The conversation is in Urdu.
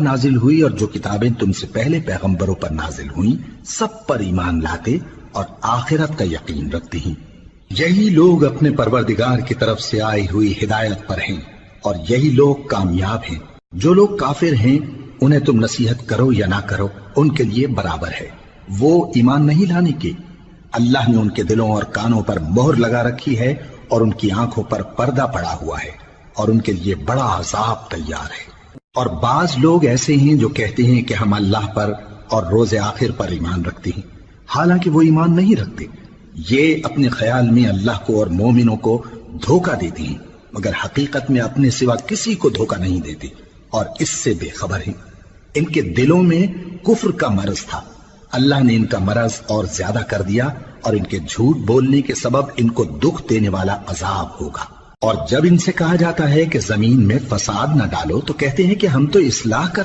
نازل ہوئی اور جو کتابیں تم سے پہلے پیغمبروں پر نازل ہوئیں سب پر ایمان لاتے اور آخرت کا یقین رکھتے ہیں۔ یہی لوگ اپنے پروردگار کی طرف سے آئی ہوئی ہدایت پر ہیں اور یہی لوگ کامیاب ہیں۔ جو لوگ کافر ہیں انہیں تم نصیحت کرو یا نہ کرو ان کے لیے برابر ہے، وہ ایمان نہیں لانے کے۔ اللہ نے ان کے دلوں اور کانوں پر مہر لگا رکھی ہے اور ان کی آنکھوں پر پردہ پڑا ہوا ہے اور ان کے لیے بڑا عذاب تیار ہے۔ اور بعض لوگ ایسے ہیں جو کہتے ہیں کہ ہم اللہ پر اور روز آخر پر ایمان رکھتے ہیں، حالانکہ وہ ایمان نہیں رکھتے۔ یہ اپنے خیال میں اللہ کو اور مومنوں کو دھوکہ دیتے ہیں، مگر حقیقت میں اپنے سوا کسی کو دھوکہ نہیں دیتے اور اس سے بے خبر ہیں۔ ان کے دلوں میں کفر کا مرض تھا، اللہ نے ان کا مرض اور زیادہ کر دیا اور ان کے جھوٹ بولنے کے سبب ان کو دکھ دینے والا عذاب ہوگا۔ اور جب ان سے کہا جاتا ہے کہ زمین میں فساد نہ ڈالو تو کہتے ہیں کہ ہم تو اصلاح کرنے